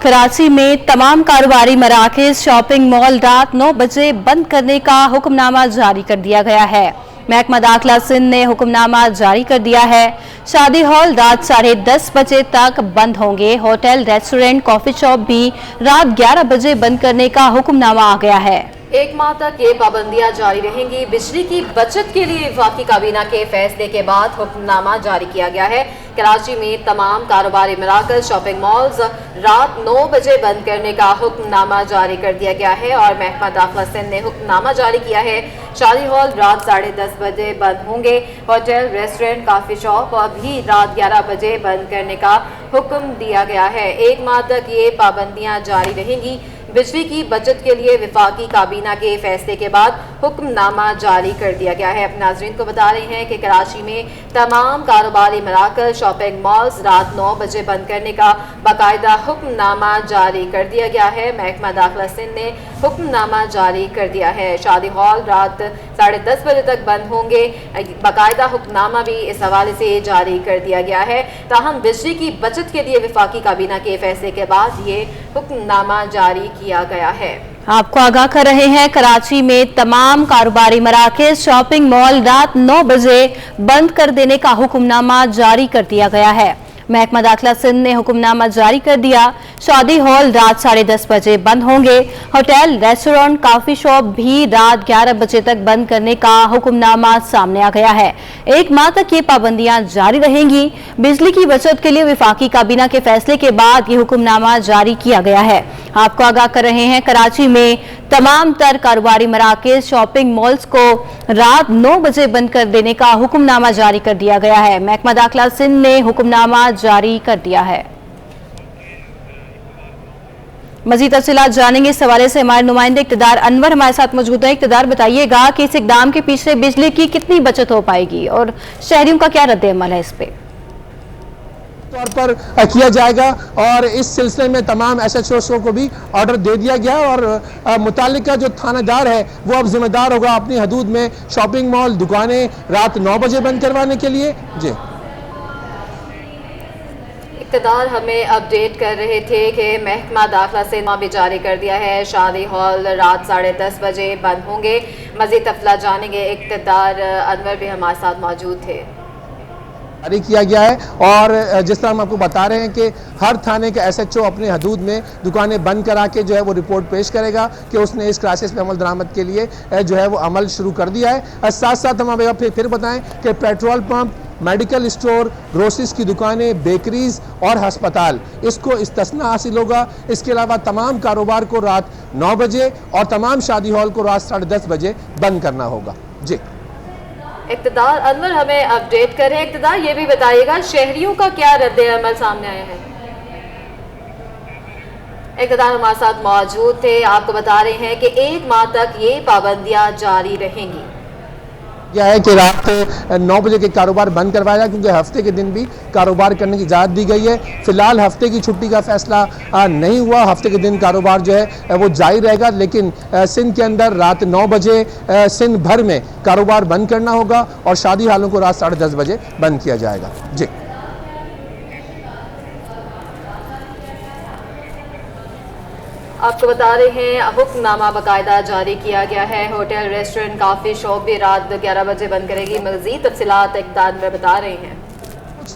कराची में तमाम कारोबारी मराकज़, शॉपिंग मॉल रात 9 बजे बंद करने का हुक्मनामा जारी कर दिया गया है। महकमा दाखिला सिंध ने हुक्मनामा जारी कर दिया है। शादी हॉल रात 10:30 बजे तक बंद होंगे। होटल, रेस्टोरेंट, कॉफी शॉप भी रात 11 बजे बंद करने का हुक्मनामा आ गया है। 1 माह तक ये पाबंदियां जारी रहेंगी। बिजली की बचत के लिए वफाकी काबीना के फैसले के बाद हुक्मनामा जारी किया गया है। कराची में तमाम कारोबारी मराकज़, शॉपिंग मॉल्स रात 9 बजे बंद करने का हुक्मनामा जारी कर दिया गया है और महकमा दाखिला सिंध ने हुक्मनामा जारी किया है। शादी हॉल रात 10:30 बजे बंद होंगे। होटल, रेस्टोरेंट, काफ़ी शॉप भी रात 11 बजे बंद करने का हुक्म दिया गया है। 1 माह तक ये पाबंदियां जारी रहेंगी। बिजली की बचत के लिए वफाकी काबीना के फैसले के बाद हुक्मनामा जारी कर दिया गया है। अपने नाज़रीन को बता रहे हैं कि कराची में तमाम कारोबारी मराकज़, शॉपिंग मॉल्स रात 9 बजे बंद करने का बाकायदा हुक्मनामा जारी कर दिया गया है। महकमा दाखिला सिंध ने हुक्मनामा जारी कर दिया है। शादी हॉल रात 10:30 बजे तक बंद होंगे। बाकायदा हुक्मनामा भी इस हवाले से जारी कर दिया गया है। ताहम बिजली की बचत के लिए वफाकी काबीना के फैसले के बाद ये हुक्मनामा जारी किया गया है। आपको आगाह कर रहे हैं, कराची में तमाम कारोबारी मराकज़, शॉपिंग मॉल रात 9 बजे बंद कर देने का हुक्मनामा जारी कर दिया गया है। महकमा दाखिला सिंध ने हुक्मनामा जारी कर दिया। शादी हॉल रात 10:30 बजे बंद होंगे। होटल, रेस्टोरेंट, काफी शॉप भी रात 11 बजे तक बंद करने का हुक्मनामा सामने आ गया है। 1 माह तक ये पाबंदियां जारी रहेंगी। बिजली की बचत के लिए वफाकी काबीना के फैसले के बाद ये हुक्मनामा जारी किया गया है। आपको आगाह कर रहे हैं, कराची में तमाम तर कारोबारी मराकज़, शॉपिंग मॉल्स को रात 9 बजे बंद कर देने का हुक्मनामा जारी कर दिया गया है। महकमा दाखिला सिंध ने हुक्मनामा जारी कर दिया है। मजीद तफसीलात जानेंगे। इस हवाले से हमारे नुमाइंदे इक़्तिदार अनवर हमारे साथ मौजूद है। इक़्तिदार, बताइएगा कि इस इक़दाम के पीछे बिजली की कितनी बचत हो पाएगी और शहरियों का क्या रद्द-ए-अमल है इस पे? तौर पर किया जाएगा और इस सिलसिले में तमाम SHOs को भी ऑर्डर दे दिया गया और मुतालिका जो थानेदार है वो अब जिम्मेदार होगा अपनी हदूद में शॉपिंग मॉल, दुकानें रात 9 बजे बंद करवाने के लिए। जी, इक़्तिदार हमें अपडेट कर रहे थे कि महकमा दाखिला से भी जारी कर दिया है। शादी हॉल रात 10:30 बजे बंद होंगे। मज़ीद तफसीलात जानेंगे। इक़्तिदार अनवर भी हमारे साथ मौजूद थे। जारी किया गया है और जिस तरह हम आपको बता रहे हैं कि हर थाने का SHO अपने हदूद में दुकानें बंद करा के जो है वो रिपोर्ट पेश करेगा कि उसने इस क्राइसिस पे अमल दरामद के लिए जो है वो अमल शुरू कर दिया है। साथ साथ हम फिर बताएं कि petrol pump, medical store, groceries की दुकानें, बेकरीज और हस्पताल, इसको इस्तिस्ना हासिल होगा। इसके अलावा तमाम कारोबार को रात 9 बजे और तमाम शादी हॉल को रात 10:30 बजे बंद करना होगा। जी, इक़्तिदार अनवर हमें अपडेट करें। इक़्तिदार, ये भी बताइएगा शहरियों का क्या रद्द-ए-अमल सामने आया है? इक़्तिदार हमारे साथ मौजूद थे। आपको बता रहे हैं कि 1 माह तक ये पाबंदियां जारी रहेंगी। यह है कि रात 9 बजे के कारोबार बंद करवाया जाए क्योंकि हफ्ते के दिन भी कारोबार करने की इजाज़त दी गई है। फिलहाल हफ्ते की छुट्टी का फैसला नहीं हुआ। हफ्ते के दिन कारोबार जो है वो जारी रहेगा, लेकिन सिंध के अंदर रात 9 बजे सिंध भर में कारोबार बंद करना होगा और शादी हालों को रात 10:30 बजे बंद किया जाएगा। जी, आपको बता रहे हैं हुक्मनामा बाकायदा जारी किया गया है। होटल, रेस्टोरेंट, काफ़ी शॉप भी रात 11 बजे बंद करेगी। मज़ीद तफसीलात इक़्तिदार में बता रहे हैं।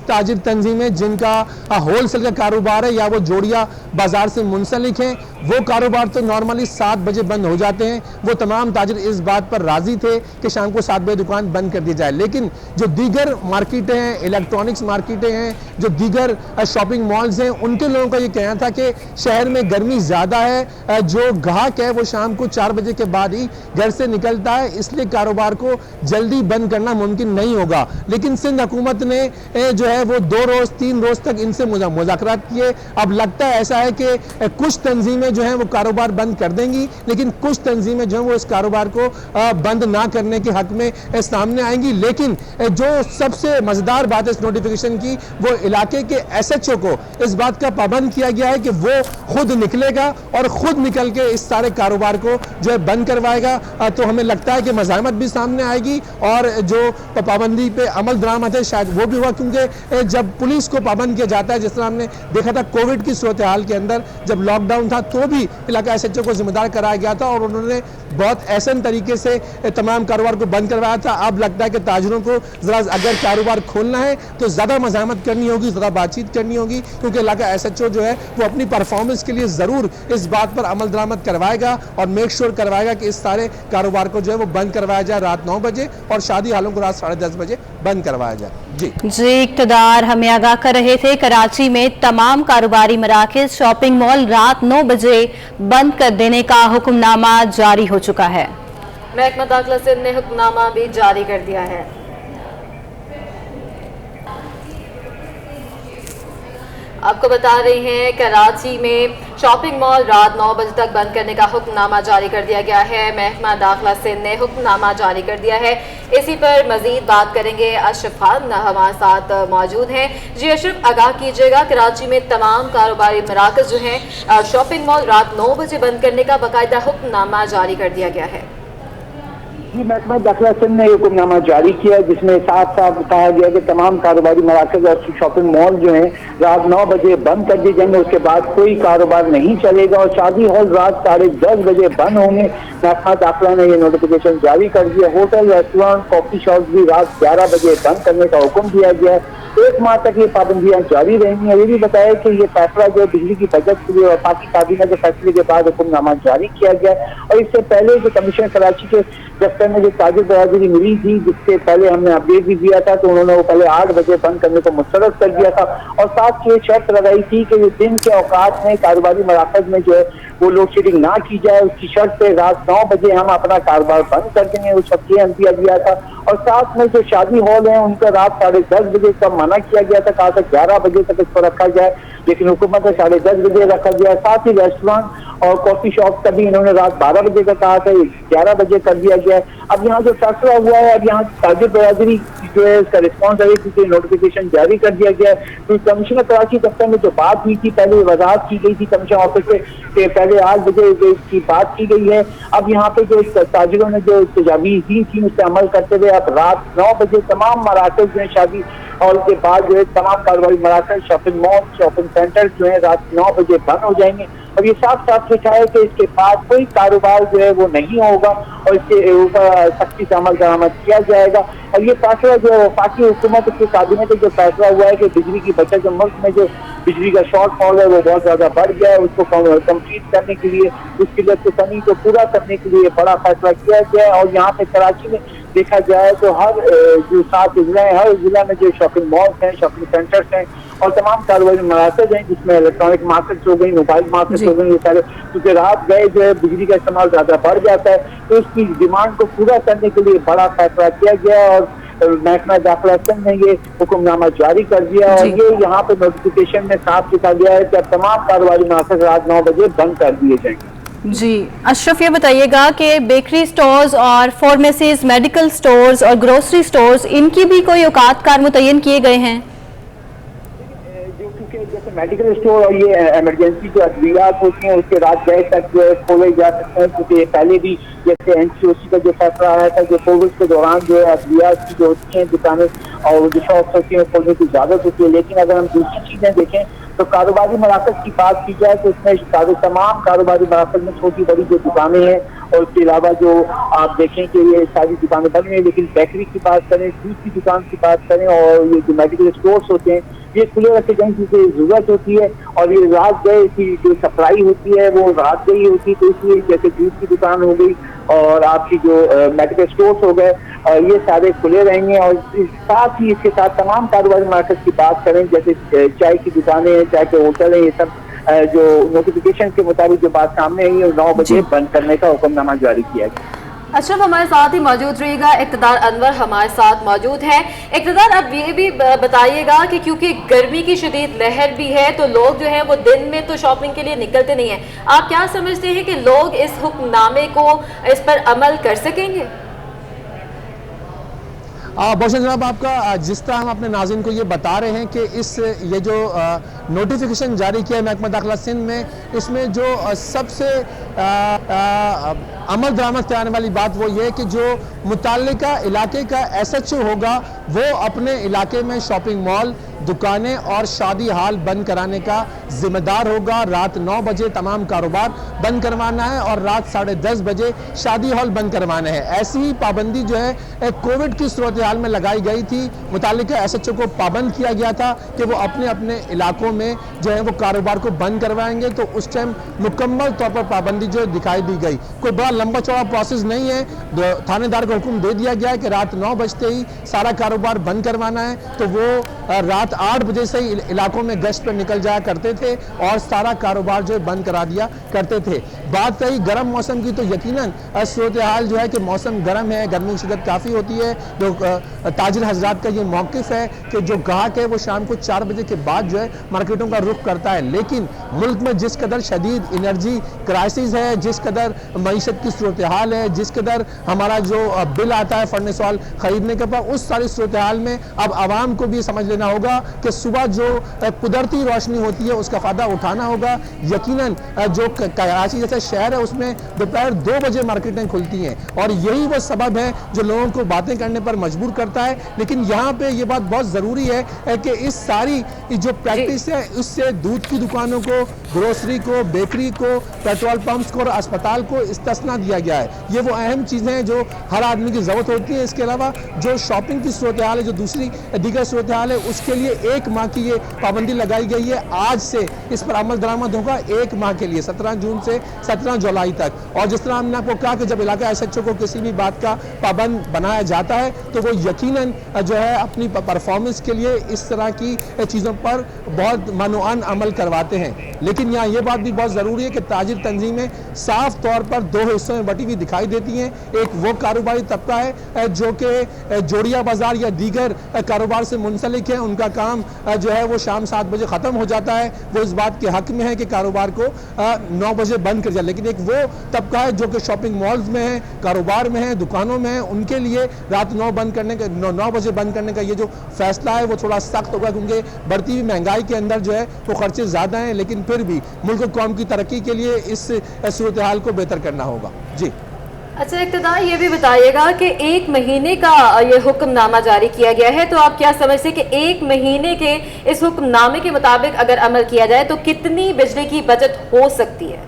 ताजिर तंजीमें जिनका होलसेल का कारोबार है या वो जोड़िया बाजार से मुंसलिक हैं, वो कारोबार तो नॉर्मली 7 बजे बंद हो जाते हैं। वो तमाम ताजिर इस बात पर राजी थे कि शाम को 7 बजे दुकान बंद कर दी जाए, लेकिन जो दीगर मार्केटें हैं, इलेक्ट्रॉनिक्स मार्केटें हैं, जो दीगर शॉपिंग मॉल्स हैं, उनके लोगों का ये कहना था कि शहर में गर्मी ज़्यादा है, जो ग्राहक है वो शाम को 4 बजे के बाद ही घर से निकलता है, इसलिए कारोबार को जल्दी बंद करना मुमकिन नहीं होगा। लेकिन सिंध हुकूमत ने जो है वो 2 रोज़ 3 रोज़ तक इनसे मुज़ाकरात किए। अब लगता है ऐसा है कि कुछ तंजीमें जो हैं वो कारोबार बंद कर देंगी, लेकिन कुछ तंजीमें जो हैं वो इस कारोबार को बंद ना करने के हक में सामने आएंगी। लेकिन जो सबसे मज़ेदार बात है इस नोटिफिकेशन की, वो इलाके के SHO को इस बात का पाबंद किया गया है कि वो खुद निकलेगा और खुद निकल के इस सारे कारोबार को जो है बंद करवाएगा। तो हमें लगता है कि मज़ाहमत भी सामने आएगी और जो पाबंदी पे अमल दरामद है शायद वो भी हुआ, क्योंकि जब पुलिस को पाबंद किया जाता है, जिस तरह हमने देखा था कोविड की सूरत हाल के अंदर जब लॉकडाउन था तो भी इलाका एसएचओ को जिम्मेदार कराया गया था और उन्होंने बहुत ऐसे तरीके से तमाम कारोबार को बंद करवाया था। अब लगता है कि ताजिरों को जरा अगर कारोबार खोलना है तो ज़्यादा मज़ाहमत करनी होगी, ज़्यादा बातचीत करनी होगी, क्योंकि इलाका एसएचओ जो है वो अपनी परफॉर्मेंस के लिए ज़रूर इस बात पर अमल दरामद करवाएगा और मेक श्योर करवाएगा कि इस सारे कारोबार को जो है वो बंद करवाया जाए रात 9 बजे और शादी हालों को रात 10:30 बजे बंद करवाया जाए। जी इक़्तिदार हमें आगाह कर रहे थे। कराची में तमाम कारोबारी मराकज़, शॉपिंग मॉल रात 9 बजे बंद कर देने का हुक्मनामा जारी हो चुका है। महकमा दाखिला सिंध ने हुक्मनामा भी जारी कर दिया है। आपको बता रहे हैं कराची में शॉपिंग मॉल रात 9 बजे तक बंद करने का हुक्मनामा जारी कर दिया गया है। महकमा दाखिला सिंध ने हुक्मनामा जारी कर दिया है। इसी पर मजीद बात करेंगे। अशरफ खान हमारे साथ मौजूद हैं। जी अशरफ, आगाह कीजिएगा, कराची में तमाम कारोबारी मराकज़ जो हैं शॉपिंग मॉल रात 9 बजे बंद करने का बाकायदा हुक्मनामा जारी कर दिया गया है। जी, महकमा दाखिला सिंध ने हुक्मनामा जारी किया जिसमें साफ साफ कहा गया कि तमाम कारोबारी मराकज़ और शॉपिंग मॉल जो हैं रात 9 बजे बंद कर दिए जाएंगे। उसके बाद कोई कारोबार नहीं चलेगा और शादी हॉल रात 10:30 बजे बंद होंगे। महकमा दाखिला ने ये नोटिफिकेशन जारी कर दिया। होटल, रेस्टोरेंट, कॉफी शॉप भी रात 11 बजे बंद करने का हुक्म दिया गया है। 1 माह तक ये पाबंदियां जारी रहेंगी। ये भी बताया कि ये फैसला जो बिजली की बचत के लिए और पाकि काबीना के फैसले के बाद हुक्मनामा जारी किया गया और इससे पहले जो कमिश्नर कराची के दफ्तर में जो ताजिर बरादरी मिली थी, जिससे पहले हमने अपडेट भी दिया था, तो उन्होंने वो पहले 8 बजे बंद करने को मुस्तरद कर दिया था और साथ ये शर्त लगाई थी कि दिन के औकात में कारोबारी मराकज़ में जो है वो लोड शेडिंग ना की जाए। उसकी शर्त पे रात 9 बजे हम अपना कारोबार बंद कर देंगे, उस वक्त ये दिया गया था। और साथ में जो शादी हॉल है उनका रात 10:30 बजे का मना किया गया था, कहा था 11 बजे तक इसको रखा जाए, लेकिन हुकूमत ने 10:30 बजे रखा गया। साथ ही रेस्टोरेंट और कॉफी शॉप का भी इन्होंने रात 12 बजे का कहा था, 11 बजे कर दिया गया। अब यहाँ जो फैसला हुआ है, अब यहाँ ताजिर बरादरी जो है इसका रिस्पॉन्स है, क्योंकि नोटिफिकेशन जारी कर दिया गया है। तो कमिश्नर कराची दफ्तर में जो बात हुई थी, पहले वजाहत की गई थी कमिश्नर ऑफिस से पहले 8 बजे की बात की गई है। अब यहाँ पे जो ताजिरों ने जो तजावीज़ दी थी उस पर अमल करते हुए अब रात 9 बजे तमाम मराकज़ जो है शादी हॉल के बाद जो है तमाम कारोबारी मराकज़, शॉपिंग मॉल, शॉपिंग सेंटर जो है रात 9 बजे बंद हो जाएंगे। और ये साफ साफ लिखा है कि इसके बाद कोई कारोबार जो है वो नहीं होगा और इसके ऊपर सख्ती से अमल दरामद किया जाएगा। और ये फैसला जो है वफाकी हुकूमत के काबीना का जो फैसला हुआ है कि बिजली की बचत, जो मुल्क में जो बिजली का शॉर्टफॉल है वो बहुत ज्यादा बढ़ गया है, उसको कंप्लीट करने के लिए, उसकी कमी को पूरा करने के लिए बड़ा फैसला किया गया है। और यहाँ पे कराची में देखा जाए तो हर जो 7 जिले हैं, हर जिला में जो शॉपिंग मॉल्स हैं, शॉपिंग सेंटर्स हैं और तमाम कारोबारी मराकज़ हैं, जिसमें इलेक्ट्रॉनिक मार्केट्स हो गई, मोबाइल मार्केट्स हो गई, ये सारे, क्योंकि रात गए जो है बिजली का इस्तेमाल ज्यादा बढ़ जाता है, तो उसकी डिमांड को पूरा करने के लिए बड़ा फैसला किया गया और महकमा दाखिला सिंध ने ये हुक्मनामा जारी कर दिया। और ये यहाँ पे नोटिफिकेशन में साफ लिखा गया है कि अब तमाम कारोबारी मराकज़ रात 9 बजे बंद कर दिए जाएंगे। जी अशरफ, ये बताइएगा कि बेकरी स्टोर्स और फार्मेसीज, मेडिकल स्टोर्स और ग्रोसरी स्टोर्स, इनकी भी कोई औकात कार मुतय्यन किए गए हैं? जैसे मेडिकल स्टोर और ये इमरजेंसी जो अद्वियात होती हैं उसके रात गए तक जो है खोले जा सकते हैं, क्योंकि पहले भी जैसे एनसीओसी का जो फैसला आया था कि कोविड के दौरान जो है अद्वियात की जो होती हैं दुकानें और जो शॉप्स होती हैं खोलने की इजाजत होती है। लेकिन अगर हम दूसरी चीजें देखें तो कारोबारी मराकज़ की बात की जाए तो इसमें तमाम कारोबारी मराकज़ में छोटी बड़ी जो दुकानें हैं और उसके अलावा जो आप देखें कि ये सारी दुकानें बनी हैं, लेकिन बेकरी की बात करें, दूध की दुकान की बात करें और ये जो मेडिकल स्टोर्स होते हैं ये खुले रखे जाएं क्योंकि जरूरत होती है और ये रात गए की जो सप्लाई होती है वो रात गई होती है, तो इसलिए जैसे दूध की दुकान हो गई और आपकी जो मेडिकल स्टोर्स हो गए ये सारे खुले रहेंगे। और साथ ही इसके साथ तमाम कारोबारी मराकज़ की बात करें, जैसे चाय की दुकानें हैं, चाय के होटल हैं, ये सब जो नोटिफिकेशन के मुताबिक जो बात सामने आई है 9 बजे बंद करने का हुक्मनामा जारी किया गया। अच्छा, हमारे साथ ही मौजूद रहिएगा। इक़्तिदार अनवर हमारे साथ मौजूद है। इक़्तिदार, अब ये भी बताइएगा कि क्योंकि गर्मी की शदीद लहर भी है तो लोग जो हैं वो दिन में तो शॉपिंग के लिए निकलते नहीं हैं, आप क्या समझते हैं कि लोग इस हुक्मनामे को, इस पर अमल कर सकेंगे? बहुत जनाब आपका जिस तरह हम अपने नाज़रीन को ये बता रहे हैं कि ये जो नोटिफिकेशन जारी किया है महकमा दाखिला सिंध में, इसमें जो सबसे अमल दरामद कराने वाली बात वो ये है कि जो मुताल्लिका इलाके का SHO होगा वो अपने इलाके में शॉपिंग मॉल, दुकानें और शादी हाल बंद कराने का जिम्मेदार होगा। रात 9 बजे तमाम कारोबार बंद करवाना है और रात 10:30 बजे शादी हॉल बंद करवाना है। ऐसी ही पाबंदी जो है कोविड की सूरत हाल में लगाई गई थी। मुताल्लिका SHO को पाबंद किया गया था कि वो अपने अपने इलाकों में जो है वो कारोबार को बंद करवाएंगे, तो उस टाइम मुकम्मल तौर पर पाबंदी जो दिखाई दी गई। कोई बड़ा लंबा चौड़ा प्रोसेस नहीं है, थानेदार को हुक्म दे दिया गया है कि रात 9 बजते ही सारा कारोबार बंद करवाना है, तो वो रात 8 बजे से ही इलाकों में गश्त पर निकल जाया करते थे और सारा कारोबार जो है बंद करा दिया करते थे। बात रही गर्म मौसम की, तो यकीनन सूरत हाल जो है कि मौसम गर्म है, गर्मी की शिद्दत काफ़ी होती है। तो ताजिर हजरात का ये मौक़िफ़ है कि जो ग्राहक है वो शाम को 4 बजे के बाद जो है मार्केटों का रुख करता है, लेकिन मुल्क में जिस कदर शदीद एनर्जी क्राइसिस है, जिस कदर मईशत की सूरत हाल है, जिस कदर हमारा जो बिल आता है फर्नेस हॉल खरीदने के बाद, उस सारी सूरत हाल में अब आवाम को भी समझ लेना होगा कि सुबह जो कुदरती रोशनी होती है उसका फ़ायदा उठाना होगा। यकीनन जो कराची जैसा शहर है उसमें दोपहर 2 बजे मार्केटें खुलती हैं और यही वो सबब है जो लोगों को बातें करने पर मजबूर करता है। लेकिन यहाँ पे ये बात बहुत ज़रूरी है कि इस सारी जो प्रैक्टिस है उससे दूध की दुकानों को, ग्रोसरी को, बेकरी को, पेट्रोल पंप्स को और अस्पताल को इस्तिस्ना दिया गया है। ये वो अहम चीज़ें हैं जो हर आदमी की ज़रूरत होती है। इसके अलावा जो शॉपिंग की सूरत हाल है, जो दूसरी दीगर सूरत हाल है, उसके लिए 1 माह की ये पाबंदी लगाई गई है। आज से इस पर अमल दरामद होगा 1 माह के लिए, 17 जून से 17 जुलाई तक। और जिस तरह हमने आपको कहा कि जब इलाका SHO को किसी भी बात का पाबंद बनाया जाता है तो वो यकीनन जो है अपनी परफॉर्मेंस के लिए इस तरह की चीज़ों पर बहुत मनोअन अमल करवाते हैं। लेकिन यहाँ ये बात भी बहुत ज़रूरी है कि ताजिर तंजीमें साफ तौर पर 2 हिस्सों में बटी हुई दिखाई देती हैं। एक वो कारोबारी तबका है जो कि जोड़िया बाजार या दीगर कारोबार से मुंसलिक है, उनका काम जो है वो शाम 7 बजे ख़त्म हो जाता है। वो इस बात के हक में है कि कारोबार को 9 बजे बंद कर जाए। लेकिन एक वो तबका है जो कि शॉपिंग मॉल्स में है, कारोबार में है, दुकानों में है, उनके लिए रात 9 बजे बंद करने का ये जो फैसला है वो थोड़ा सख्त होगा, क्योंकि बढ़ती हुई महंगाई के अंदर जो है वो खर्चे ज़्यादा हैं। लेकिन फिर भी मुल्क और कौम की तरक्की के लिए इस सूरत हाल को बेहतर करना होगा। जी अच्छा, इक़्तिदार ये भी बताइएगा कि 1 महीने का ये हुक्मनामा जारी किया गया है, तो आप क्या समझते हैं कि 1 महीने के इस हुक्मनामे के मुताबिक अगर अमल किया जाए तो कितनी बिजली की बचत हो सकती है?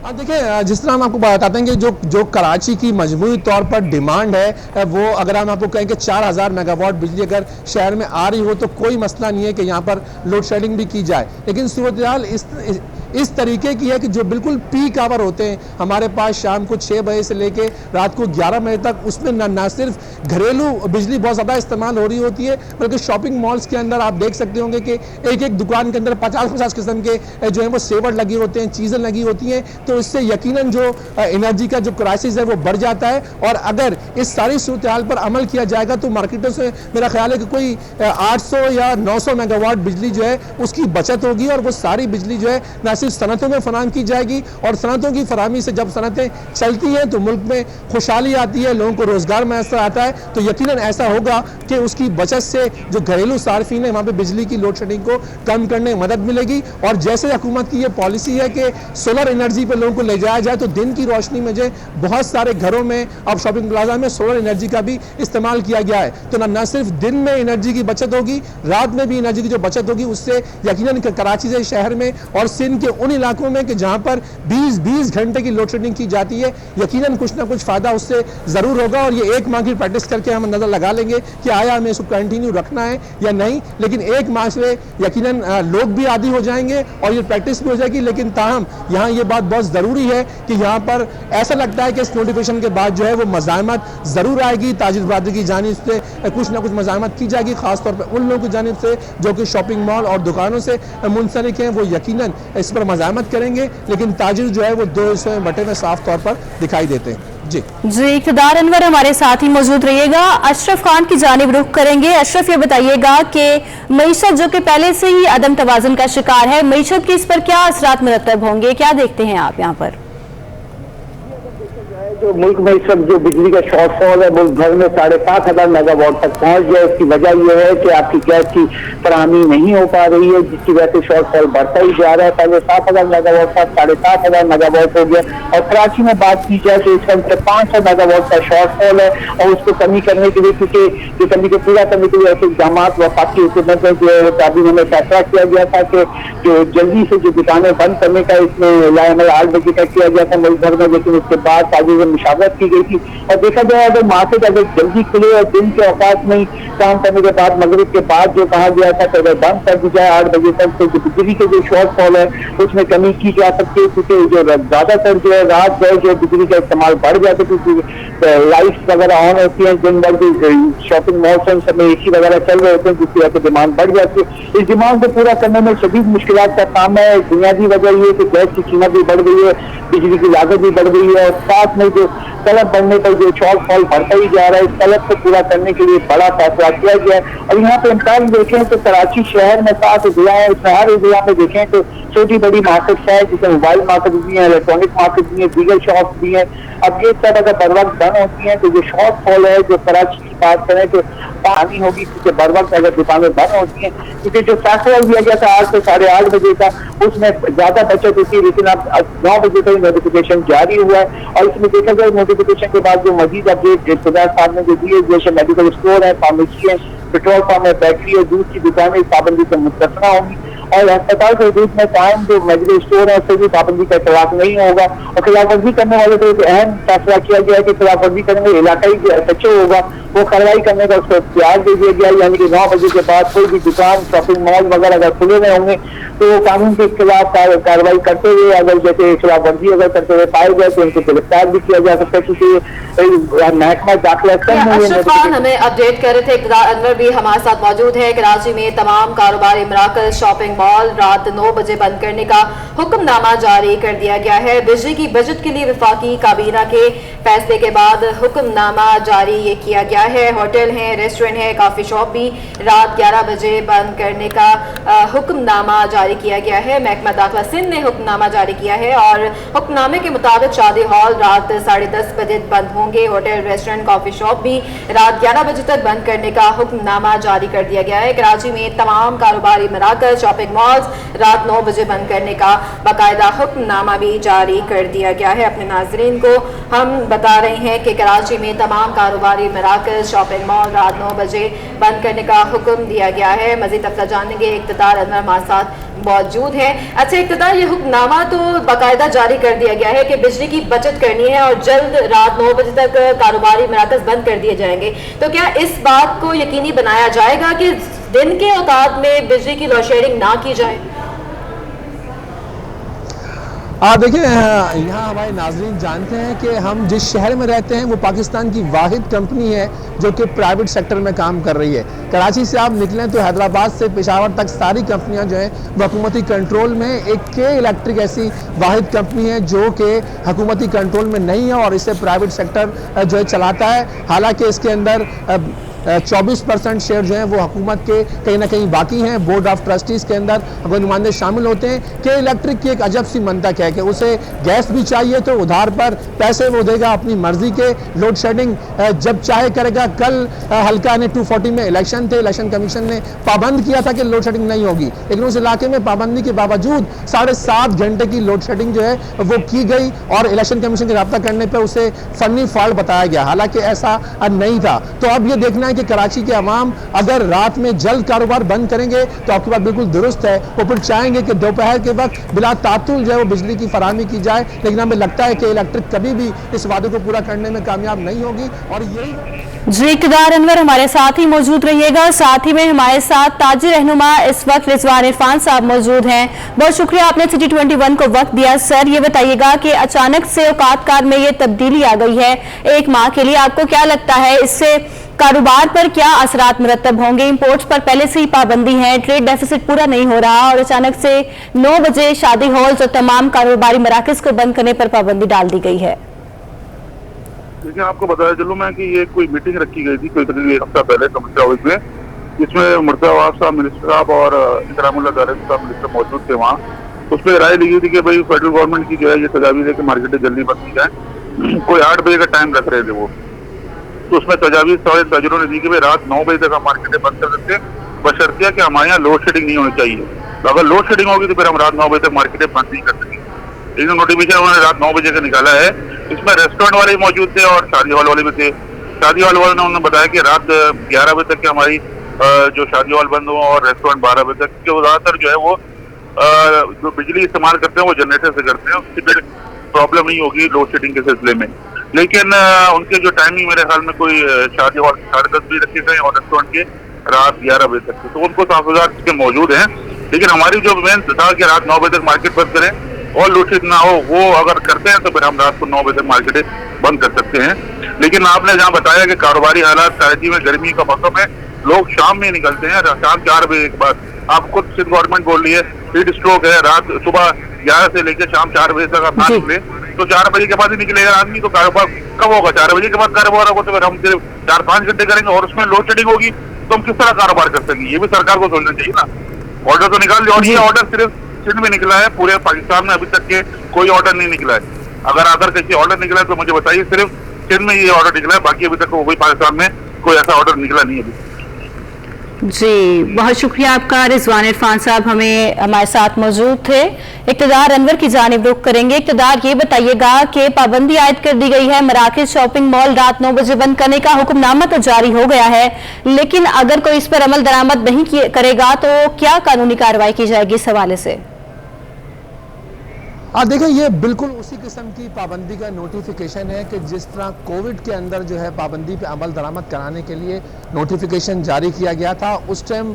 देखिए, जिस तरह हम आपको बताते हैं कि जो कराची की मजमूई तौर पर डिमांड है वो अगर हम आपको कहें कि 4000 मेगावाट बिजली अगर शहर में आ रही हो तो कोई मसला नहीं है कि यहाँ पर लोड शेडिंग भी की जाए। लेकिन सूरत हाल इस तरीके की है कि जो बिल्कुल पीक आवर होते हैं हमारे पास शाम को 6 बजे से लेके रात को 11 बजे तक, उसमें ना सिर्फ घरेलू बिजली बहुत ज़्यादा इस्तेमाल हो रही होती है, बल्कि शॉपिंग मॉल्स के अंदर आप देख सकते होंगे कि एक दुकान के अंदर 50-50 किस्म के जो है वो सेवर लगे होते हैं, चीज़ें लगी होती हैं। तो इससे यकीनन जो एनर्जी का जो क्राइसिस है वो बढ़ जाता है। और अगर इस सारी सूरत हाल पर अमल किया जाएगा तो मार्केटों से मेरा ख्याल है कि कोई 800 या 900 मेगावाट बिजली जो है उसकी बचत होगी और वो सारी बिजली जो है ना सिर्फ सनतों में फराहम की जाएगी, और सनतों की फराहमी से जब सनतें चलती हैं तो मुल्क में खुशहाली आती है, लोगों को रोजगार मैसर आता है। तो यकीनन ऐसा होगा कि उसकी बचत से जो घरेलू सार्फिन है वहाँ पे बिजली की लोड शेडिंग को कम करने में मदद मिलेगी। और जैसे हुकूमत की ये पॉलिसी है कि सोलर एनर्जी पर लोगों को ले जाया जाए, तो दिन की रोशनी में जो बहुत सारे घरों में अब शॉपिंग प्लाजा में सोलर एनर्जी का भी इस्तेमाल किया गया है। तो न सिर्फ दिन में एनर्जी की बचत होगी, रात में भी एनर्जी की जो बचत होगी, उससे यकीनन कराची से शहर में और सिंध के उन इलाकों में कि जहां पर 20-20 घंटे की लोड शेडिंग की जाती है, यकीनन कुछ ना कुछ फायदा उससे जरूर होगा। और ये 1 माह की प्रैक्टिस करके हम नजर लगा लेंगे कि आया हमें इसको कंटिन्यू रखना है या नहीं। लेकिन 1 माह से यकीनन लोग भी आदी हो जाएंगे और ये प्रैक्टिस भी हो जाएगी। लेकिन ताहम यहाँ ये बात बहुत जरूरी है कि यहाँ पर ऐसा लगता है कि इस नोटिफिकेशन के बाद जो है वो मज़ाहमत जरूर आएगी, ताजिर बरादरी की जानिब से कुछ ना कुछ मज़ाहमत की जाएगी, खासतौर पर उन लोगों की जानिब से जो कि शॉपिंग मॉल और दुकानों से मुंसलिक हैं, वो यकीनन इस पर मज़ाहमत करेंगे। लेकिन ताजिर जो है वो 2 हिस्सों में बटे में साफ तौर पर दिखाई देते हैं। जी इक़्तिदार अनवर हमारे साथ ही मौजूद रहिएगा। अशरफ खान की जानिब रुख करेंगे। अशरफ, ये बताइएगा कि मईशत जो कि पहले से ही अदम तवाज़ुन का शिकार है, मईशत के इस पर क्या असरात मुरतब होंगे, क्या देखते हैं आप यहाँ पर? जो मुल्क में इस वक्त जो बिजली का शॉर्टफॉल है मुल्क भर में 7,500 मेगावाट तक पहुंच गया। इसकी वजह यह है कि आपकी गैस की फराहमी नहीं हो पा रही है, जिसकी वजह से शॉर्टफॉल बढ़ता ही जा रहा है। पहले 7,000 मेगावाट था, 7,500 मेगावाट हो गया। और कराची में बात की जाए तो इस वक्त 500 मेगावाट का शॉर्टफॉल है और उसको कमी करने के लिए, क्योंकि ये कमी को पूरा करने के लिए ऐसे इकदाम वफाकी हुकूमत में जो है तभी हमें फैसला किया गया था कि जो जल्दी से जो दुकानें बंद करने का इसमें लाएमल 8 बजे तक किया गया था मुल्क भर में, लेकिन उसके बाद ताजी मुशावरत की गई थी। और देखा जाए अगर मार्केट अगर जल्दी खुले और दिन के औकात में काम करने के बाद मगरिब के बाद जो कहा गया था कि अगर बंद कर दी जाए 8 बजे तक तो बिजली के जो शॉर्टफॉल है उसमें कमी की जा सकती है, क्योंकि जो ज्यादातर जो है रात भर जो बिजली का इस्तेमाल बढ़ जाता है, क्योंकि लाइट्स वगैरह ऑन होती हैं दिन भर, शॉपिंग मॉल में एसी वगैरह चल रहे होते हैं, जिसकी वजह से डिमांड बढ़ जाती है। इस डिमांड को पूरा करने में शदीद मुश्किलात का काम है। बुनियादी वजह ये है कि गैस की कीमत भी बढ़ गई है, बिजली की लागत भी बढ़ गई है और साथ में जो तलब बढ़ने पर जो शॉर्टफॉल बढ़ता ही जा रहा है, इस तलब को पूरा करने के लिए बड़ा फैसला किया गया है। और यहाँ पे इम्कान देखें तो कराची शहर में 7 जिला है, इसमें हर एरिया में देखें तो छोटी बड़ी मार्केट है, जिसमें मोबाइल मार्केट भी है, इलेक्ट्रॉनिक मार्केट भी है, दीगर शॉप भी है। अब ये सब अगर बर वक्त बंद होती है तो जो शॉर्टफॉल है जो कराची की बात करें तो पानी होगी, क्योंकि बर वक्त अगर दुकानें बंद होती हैं, क्योंकि जो फैसला दिया गया था 8 से 8:30 बजे का उसमें ज्यादा बचत होती है, लेकिन अब 9 बजे तक नोटिफिकेशन जारी हुआ है। और इसमें देखा जाए नोटिफिकेशन के बाद जो मजीद अपडेट इब्तिदा साहब ने जो दिए, जैसे मेडिकल स्टोर है, फार्मेसी है, पेट्रोल पंप है, बैटरी और दूध की दुकानें पाबंदी से मुस्तस्ना होंगी और अस्पताल के हदूद में कायम जो मेडिकल स्टोर है उससे भी पाबंदी का खिलाफ नहीं होगा। और खिलाफवर्जी करने वाले को एक अहम फैसला किया गया है कि खिलाफवर्जी करने में इलाकाई जो SHO होगा वो कार्रवाई करने का उसको इख्तियार दे दिया गया, यानी कि 9 बजे के बाद कोई भी दुकान, शॉपिंग मॉल वगैरह अगर खुले हुए होंगे तो वो कानून के खिलाफ कार्रवाई करते हुए अगर जैसे खिलाफवर्जी अगर करते हुए पाए गए तो उनको गिरफ्तार भी किया जा सकता है, क्योंकि महकमा दाखिला अशरफ खान हमें अपडेट कर रहे थे। इक़्तिदार अनवर भी हमारे साथ मौजूद है। कराची में तमाम कारोबारी मराकज़, शॉपिंग मॉल रात 9 बजे बंद करने का हुक्मनामा जारी कर दिया गया है। बिजली की बचत के लिए वफाकी काबीना के फैसले के बाद हुक्मनामा जारी ये किया गया है। होटल हैं, रेस्टोरेंट है, काफी शॉप भी रात 11 बजे बंद करने का हुक्मनामा जारी किया गया है। महकमा दाखिला सिंध ने हुक्मनामा जारी किया है और हुक्मनामे के मुताबिक शादी हॉल रात 10:30 बजे बंद होंगे। होटल, रेस्टोरेंट, कॉफी शॉप भी रात 11 बजे तक बंद करने का हुक्मनामा जारी कर दिया गया है। कराची में तमाम कारोबारी मराकज़, शॉपिंग मॉल्स रात 9 बजे बंद करने का बाकायदा हुक्मनामा भी जारी कर दिया गया है। अपने नाज़रीन को हम बता रहे हैं कि कराची में तमाम कारोबारी मराकज़, शॉपिंग मॉल रात 9 बजे बंद करने का हुक्म दिया गया है। मज़ीद तफसील जानेंगे, इक़्तिदार अनवर हमारे साथ मौजूद है। अच्छा इक़्तिदार, ये हुक्मनामा तो बाकायदा जारी कर दिया गया है कि बिजली की बचत करनी है और जल्द रात 9 बजे तक कारोबारी मराकज़ बंद कर दिए जाएंगे, तो क्या इस बात को यकीनी बनाया जाएगा कि दिन के औकात में बिजली की लोड शेडिंग ना की जाए? देखिए यहाँ हमारे नाज़रीन जानते हैं कि हम जिस शहर में रहते हैं वो पाकिस्तान की वाहिद कंपनी है जो कि प्राइवेट सेक्टर में काम कर रही है। कराची से आप निकलें तो हैदराबाद से पेशावर तक सारी कंपनियां जो हैं वो हुकूमती कंट्रोल में। एक के इलेक्ट्रिक ऐसी वाहिद कंपनी है जो कि हुकूमती कंट्रोल में नहीं है और इसे प्राइवेट सेक्टर जो है चलाता है। हालांकि इसके अंदर 24% शेयर जो हैं वो हुकूमत के कहीं ना कहीं बाकी हैं। बोर्ड ऑफ ट्रस्टीज़ के अंदर वो नुमाइंदे शामिल होते हैं। के इलेक्ट्रिक की एक अजब सी मंतक है कि उसे गैस भी चाहिए तो उधार पर पैसे वो देगा अपनी मर्जी के, लोड शेडिंग जब चाहे करेगा। कल हल्का ने 240 में इलेक्शन थे, इलेक्शन कमीशन ने पाबंद किया था कि लोड शेडिंग नहीं होगी, लेकिन उस इलाके में पाबंदी के बावजूद 7.5 घंटे की लोड शेडिंग जो है वो की गई और इलेक्शन कमीशन के रब्ता करने पर उसे फनी फॉल्ट बताया गया, हालांकि ऐसा नहीं था। तो अब ये देखना है कि कराची के अवाम अगर रात में जल्द कारोबार बंद करेंगे तो आपकी बात बिल्कुल दुरुस्त है, वो फिर चाहेंगे कि दोपहर के वक्त बिला तातुल जो है वो बिजली की फराहमी की जाए, लेकिन हमें लगता है कि इलेक्ट्रिक कभी भी इस वादे को पूरा करने में कामयाब नहीं होगी। और यही जी इक़्तिदार अनवर हमारे साथ ही मौजूद रहिएगा। साथ ही में हमारे साथ ताजी रहनुमा इस वक्त रिजवान इरफान साहब मौजूद हैं। बहुत शुक्रिया आपने सिटी 21 को वक्त दिया। सर ये बताइएगा कि अचानक से औकातकार में ये तब्दीली आ गई है 1 माह के लिए, आपको क्या लगता है इससे कारोबार पर क्या असरात मुरतब होंगे? इंपोर्ट्स पर पहले से ही पाबंदी है, ट्रेड डेफिसिट पूरा नहीं हो रहा और अचानक से 9 बजे शादी हॉल्स और तमाम कारोबारी मराकज़ को बंद करने पर पाबंदी डाल दी गई है। देखिए आपको बताया चलूँ मैं कि ये कोई मीटिंग रखी गई थी कोई करीब 1 हफ्ता पहले कमिश्नर हाउस में, जिसमें मुर्तज़ा अवाब साहब मिनिस्टर साहब और इकरामुल्लाह दारद साहब मिनिस्टर मौजूद थे। वहाँ उस पर राय ली गई थी कि भाई फेडरल गवर्नमेंट की जो है ये तजावीज़ है कि मार्केटें जल्दी बंद की जाए कोई 8 बजे का टाइम रख रहे थे वो, तो उसमें तजावीज सारे ताजरों ने दी कि भाई रात 9 बजे तक हम मार्केटें बंद कर सकते हैं, बशर्ते कि हमारे यहाँ लोड शेडिंग नहीं होनी चाहिए। तो अगर लोड शेडिंग होगी तो फिर हम रात 9 बजे तक मार्केटें बंद नहीं कर सकेंगे। एक नोटिफिकेशन उन्होंने रात 9 बजे का निकाला है। इसमें रेस्टोरेंट वाले मौजूद थे और शादी हॉल वाले भी थे। शादी हॉल वाले ने उन्होंने बताया कि रात 11 बजे तक की हमारी जो शादी हॉल बंद हो और रेस्टोरेंट 12 बजे तक, जो ज्यादातर जो है वो जो बिजली इस्तेमाल करते हैं वो जनरेटर से करते हैं, उसकी फिर प्रॉब्लम नहीं होगी लोड शेडिंग के सिलसिले में। लेकिन उनके जो टाइमिंग मेरे ख्याल में कोई शादी हॉल 10:30 बजे रखे गए और रेस्टोरेंट के रात 11 बजे तक, तो उनको तहफ़्फ़ुज़ात के मौजूद हैं। लेकिन हमारी जो मेन था कि रात 9 बजे तक मार्केट बंद करें और लोड शेडिंग ना हो, वो अगर करते हैं तो फिर हम रात को 9 बजे तक मार्केटें बंद कर सकते हैं। लेकिन आपने जहाँ बताया कि कारोबारी हालात कराची में गर्मी का मौसम है, लोग शाम में निकलते हैं, शाम 4 बजे के बाद। आप खुद सिंध गवर्नमेंट बोल रही है हीट स्ट्रोक है, रात सुबह 11 से लेकर शाम 4 बजे तक आप ना निकले तो 4 बजे के बाद ही निकलेगा आदमी, तो कारोबार कब होगा? 4 बजे के बाद कारोबार होगा, तो फिर हम सिर्फ 4-5 घंटे करेंगे और उसमें लोड शेडिंग होगी तो हम किस तरह कारोबार कर सकेंगे? ये भी सरकार को सोचना चाहिए ना। ऑर्डर तो निकाल दिया और ये ऑर्डर सिर्फ सिंध में निकला है, पूरे पाकिस्तान में अभी तक के कोई ऑर्डर नहीं निकला है। अगर अदर किसी ऑर्डर निकला है तो मुझे बताइए, सिर्फ सिंध में ये ऑर्डर निकला है, बाकी अभी तक कोई पाकिस्तान में कोई ऐसा ऑर्डर निकला नहीं है अभी। जी, बहुत शुक्रिया आपका। रिजवान इरफान साहब हमारे साथ मौजूद थे। इक़्तिदार अनवर की जानिब रुख करेंगे। इक़्तिदार, ये बताइएगा कि पाबंदी आयद कर दी गई है, मराकज़ शॉपिंग मॉल रात 9 बजे बंद करने का हुक्मनामा तो जारी हो गया है, लेकिन अगर कोई इस पर अमल दरामद नहीं करेगा तो क्या कानूनी कार्रवाई की जाएगी इस हवाले से? देखिए, ये बिल्कुल उसी किस्म की पाबंदी का नोटिफिकेशन है कि जिस तरह कोविड के अंदर जो है पाबंदी पे अमल दरामद कराने के लिए नोटिफिकेशन जारी किया गया था। उस टाइम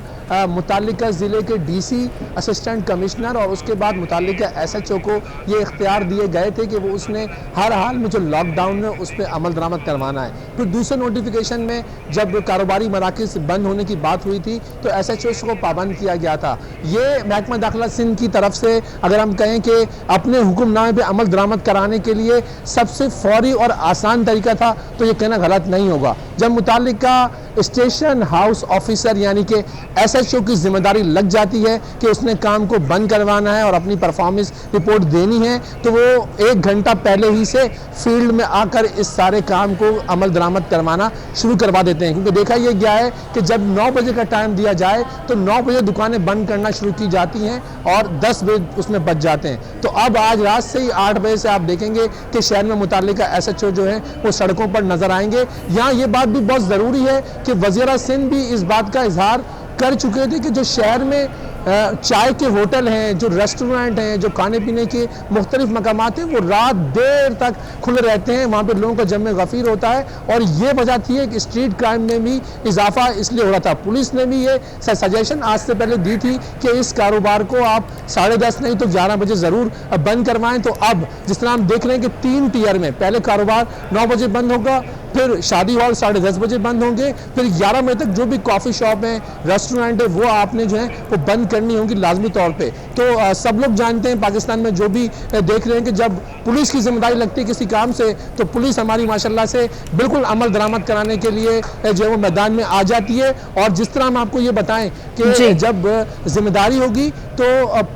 मुताल्लिका ज़िले के डीसी, असिस्टेंट कमिश्नर और उसके बाद मुताल्लिका एसएचओ को ये इख्तियार दिए गए थे कि वो उसने हर हाल में जो लॉकडाउन है उस पर अमल दरामद करवाना है। फिर दूसरे नोटिफिकेशन में जब कारोबारी मराकज़ बंद होने की बात हुई थी तो एसएचओ को पाबंद किया गया था। ये महकमा दाखिला सिंध की तरफ से अगर हम कहें कि अपने हुक्मनामे पे अमल दरामद कराने के लिए सबसे फौरी और आसान तरीका था, तो ये कहना गलत नहीं होगा। जब मुताल्लिका स्टेशन हाउस ऑफिसर यानी कि एसएचओ की जिम्मेदारी लग जाती है कि उसने काम को बंद करवाना है और अपनी परफॉर्मेंस रिपोर्ट देनी है, तो वो 1 घंटा पहले ही से फील्ड में आकर इस सारे काम को अमल दरामद करवाना शुरू करवा देते हैं। क्योंकि देखा यह गया है कि जब 9 बजे का टाइम दिया जाए तो 9 बजे दुकानें बंद करना शुरू की जाती हैं और 10 बजे उसमें बच जाते हैं। तो अब आज रात से ही 8 बजे से आप देखेंगे कि शहर में मुताल्लिका एसएचओ जो है वो सड़कों पर नजर आएंगे। यहाँ ये बात भी बहुत ज़रूरी है कि वज़ीर सिंध भी इस बात का इजहार कर चुके थे कि जो शहर में चाय के होटल हैं, जो रेस्टोरेंट हैं, जो खाने पीने के मुख्तलिफ मकामात हैं, वो रात देर तक खुले रहते हैं। वहाँ पर लोगों का जम गफीर होता है और ये वजह थी कि स्ट्रीट क्राइम में भी इजाफा इसलिए हो रहा था। पुलिस ने भी ये सजेशन आज से पहले दी थी कि इस कारोबार को आप 10:30 नहीं तो 11 बजे ज़रूर बंद करवाएं। तो अब जिस तरह हम देख रहे हैं कि 3 टियर में पहले कारोबार 9 बजे बंद होगा, फिर शादी हॉल 10:30 बजे बंद होंगे, फिर 11 बजे तक जो भी कॉफ़ी शॉप है, रेस्टोरेंट है, वो आपने जो है वो बंद करनी होगी लाजमी तौर पे। तो सब लोग जानते हैं पाकिस्तान में जो भी देख रहे हैं कि जब पुलिस की जिम्मेदारी लगती है किसी काम से तो पुलिस हमारी माशाल्लाह से बिल्कुल अमल दरामद कराने के लिए जो है वो मैदान में आ जाती है। और जिस तरह हम आपको ये बताएं कि जब जिम्मेदारी होगी तो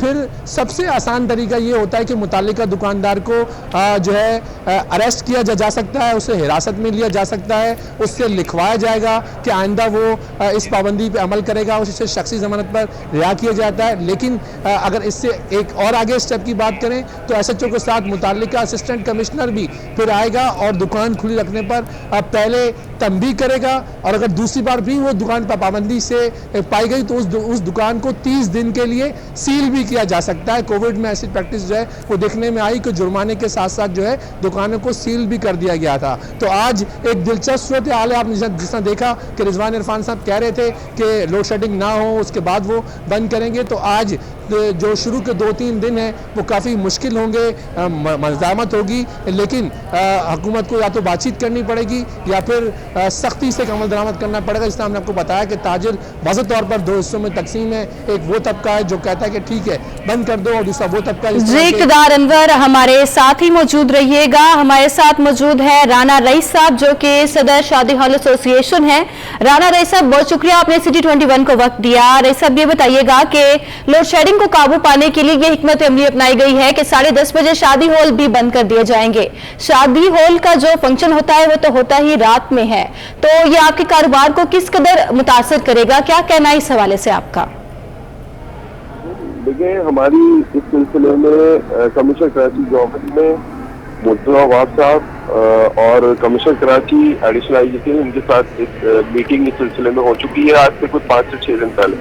फिर सबसे आसान तरीका ये होता है कि मुताल्लिका दुकानदार को जो है अरेस्ट किया जा सकता है, उसे हिरासत में लिया जा सकता है, उससे लिखवाया जाएगा कि आइंदा वो इस पाबंदी पे अमल करेगा, उसे शख्सी जमानत पर रिहा किया जाता है। लेकिन अगर इससे एक और आगे स्टेप की बात करें तो एसएचओ के साथ मुताल्लिका असिस्टेंट कमिश्नर भी फिर आएगा और दुकान खुली रखने पर पहले तंबीह करेगा, और अगर दूसरी बार भी वो दुकान पर पाबंदी से पाई गई तो उस दुकान को 30 दिन के लिए सील भी किया जा सकता है। कोविड में ऐसी प्रैक्टिस जो है वो देखने में आई कि जुर्माने के साथ साथ जो है दुकानों को सील भी कर दिया गया था। तो आज एक दिलचस्प सूरत हाल है। आपने जिस तरह देखा कि रिजवान इरफान साहब कह रहे थे कि लोड शेडिंग ना हो उसके बाद वो बंद करेंगे, तो आज जो शुरू के 2-3 दिन हैं वो काफ़ी मुश्किल होंगे, मज़ामत होगी, लेकिन हुकूमत को या तो बातचीत करनी पड़ेगी या फिर सख्ती से अमल दरामद करना पड़ेगा। जिस तरह हमने आपको बताया कि ताजिर वाज़ेह तौर पर 2 हिस्सों में तकसीम है। एक वो तबका है जो कहता है कि ठीक है बंद कर दो, और दूसरा वो तबका इक़्तिदार अनवर हमारे साथ ही मौजूद रहिएगा। हमारे साथ मौजूद है राना रईस साहब जो कि सदर शादी हॉल एसोसिएशन है। राना रईस साहब, बहुत शुक्रिया आपने सिटी 21 को वक्त दिया। रईस साहब, ये बताइएगा कि लोड शेडिंग शॉपिंग को काबू पाने के लिए ये हिकमत अमली अपनाई गई है कि 10:30 बजे शादी हॉल भी बंद कर दिए जाएंगे। शादी हॉल का जो फंक्शन होता है वो तो होता ही रात में है, तो ये आपके कारोबार को किस कदर मुतासर करेगा, क्या कहना है इस हवाले से आपका? देखिए, हमारी इस सिलसिले में कमिश्नर कराची के ऑफिस में मुद्दावाद साहब और कमिश्नर कराची एडिशनल आईजी उनके साथ एक मीटिंग इस सिलसिले में हो चुकी है आज से कुछ 5 से 6 दिन पहले,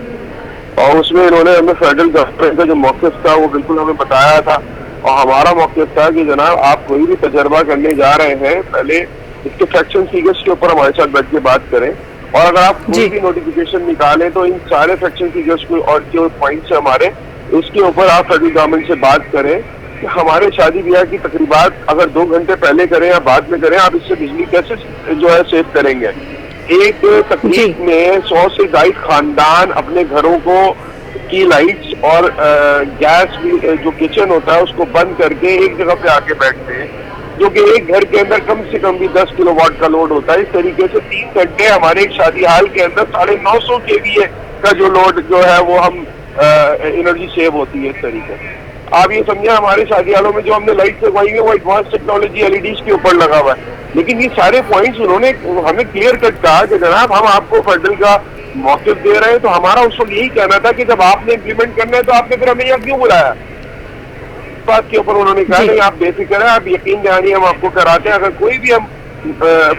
और उसमें इन्होंने हमें फेडरल गवर्नमेंट का जो मौक़िफ़ था वो बिल्कुल हमें बताया था। और हमारा मौक़िफ़ था कि जनाब, आप कोई भी तजर्बा करने जा रहे हैं, पहले इसके फैक्शन फिगर्स के ऊपर हमारे साथ बैठ के बात करें, और अगर आप कोई भी नोटिफिकेशन निकालें तो इन सारे फैक्शन फिगर्स को और जो पॉइंट्स है हमारे, उसके ऊपर आप फेडरल गवर्नमेंट से बात करें कि हमारे शादी ब्याह की तकरीबात अगर 2 घंटे पहले करें या बाद में करें, आप इससे बिजली कैसे जो है सेव करेंगे। एक तकरीब में 100 से ज्यादा खानदान अपने घरों को की लाइट्स और गैस भी जो किचन होता है उसको बंद करके एक जगह पे आके बैठते हैं, जो कि एक घर के अंदर कम से कम भी 10 किलोवाट का लोड होता है। इस तरीके से 3 घंटे हमारे एक शादी हाल के अंदर 950 kVA का जो लोड जो है वो हम एनर्जी सेव होती है। इस तरीके से आप ये समझे, हमारे शादी हालों में जो हमने लाइट लगवाई है वो एडवांस टेक्नोलॉजी एलईडीज के ऊपर लगा हुआ है। लेकिन ये सारे पॉइंट्स उन्होंने हमें क्लियर कट कहा कि जनाब, हम आपको फेडरल का मौक़िफ़ दे रहे हैं, तो हमारा उस वक्त यही कहना था कि जब आपने इम्प्लीमेंट करना है तो आपने फिर हमें यहाँ क्यों बुलाया। इस बात के ऊपर उन्होंने कहा नहीं, आप बेफिक्र है, आप यकीन दहानी हम आपको कराते हैं। अगर कोई भी हम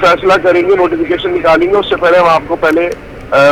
फैसला करेंगे, नोटिफिकेशन निकालेंगे, उससे पहले हम आपको पहले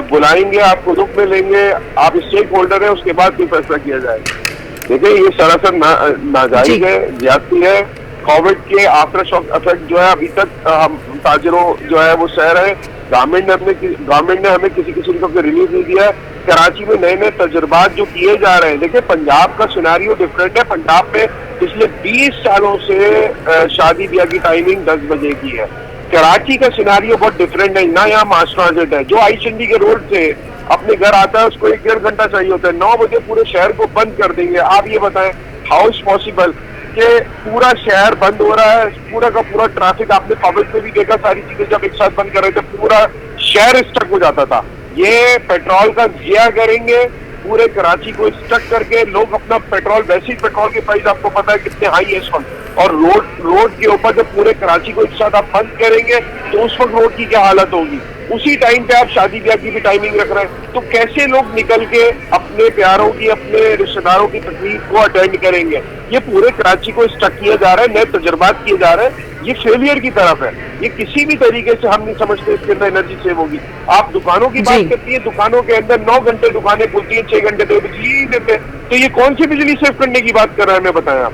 बुलाएंगे, आपको रुख में लेंगे, आप स्टेक होल्डर है, उसके बाद कोई फैसला किया जाएगा। देखिए, ये सरासर नाजायज है, ज्यादती है। कोविड के आफ्टर शॉक इफेक्ट जो है अभी तक हम ताजरों जो है वो सह रहे हैं। गवर्नमेंट ने हमें किसी किस्म का रिलीफ नहीं दिया है। कराची में नए नए तजुर्बात जो किए जा रहे हैं, देखिए पंजाब का सिनेरियो डिफरेंट है। पंजाब में पिछले 20 सालों से शादी ब्याह की टाइमिंग 10 बजे की है। कराची का सिनेरियो बहुत डिफरेंट है ना, यहाँ मास ट्रांजिट है। जो आईचंडी के रोड से अपने घर आता है उसको 1-1.5 घंटा चाहिए होता है, 9 बजे पूरे शहर को बंद कर देंगे। आप ये बताएं, हाउ इज पॉसिबल कि पूरा शहर बंद हो रहा है, पूरा का पूरा ट्रैफिक, आपने पब्लिक में भी देखा, सारी चीजें जब एक साथ बंद कर रहे थे पूरा शहर स्टक हो जाता था। ये पेट्रोल का जिया करेंगे, पूरे कराची को स्टक करके लोग अपना पेट्रोल, वैसे ही पेट्रोल के प्राइस आपको पता है कितने हाई है इस वक्त, और रोड के ऊपर जब पूरे कराची को एक साथ आप बंद करेंगे तो उस वक्त रोड की क्या हालत होगी। उसी टाइम पे आप शादी ब्याह की भी टाइमिंग रख रहे हैं, तो कैसे लोग निकल के अपने प्यारों की, अपने रिश्तेदारों की तकलीफ को अटेंड करेंगे। ये पूरे कराची को स्टक किया जा रहा है, नए तजुर्बात किए जा रहे हैं, ये फेलियर की तरफ है। ये किसी भी तरीके से हम नहीं समझते इसके अंदर एनर्जी सेव होगी। आप दुकानों की बात करती है, दुकानों के अंदर 9 घंटे दुकानें खुलती हैं, 6 घंटे तो बिजली ही देते हैं, तो ये कौन सी बिजली सेव करने की बात कर रहे हैं, हमें बताएं आप।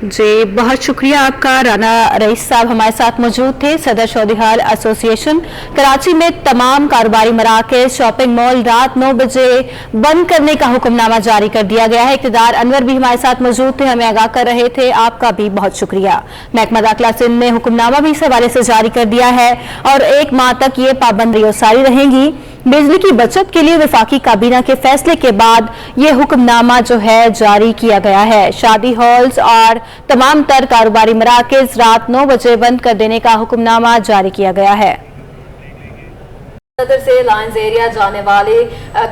जी, बहुत शुक्रिया आपका। राना रईस साहब हमारे साथ मौजूद थे, सदर शौदीहाल एसोसिएशन। कराची में तमाम कारोबारी मराकज़, शॉपिंग मॉल रात 9 बजे बंद करने का हुक्मनामा जारी कर दिया गया है। इक़्तिदार अनवर भी हमारे साथ मौजूद थे, हमें आगाह कर रहे थे। आपका भी बहुत शुक्रिया। महकमा दाखिला सिंध ने हुक्मनामा भी इस हवाले से जारी कर दिया है और 1 माह तक ये पाबंदियां सारी रहेंगी। बिजली की बचत के लिए वफाकी काबीना के फैसले के बाद ये हुक्मनामा जो है जारी किया गया है। शादी हॉल्स और तमाम तर कारोबारी मराकज़ रात 9 बजे बंद कर देने का हुक्मनामा जारी किया गया है। सदर से लायंस एरिया जाने वाले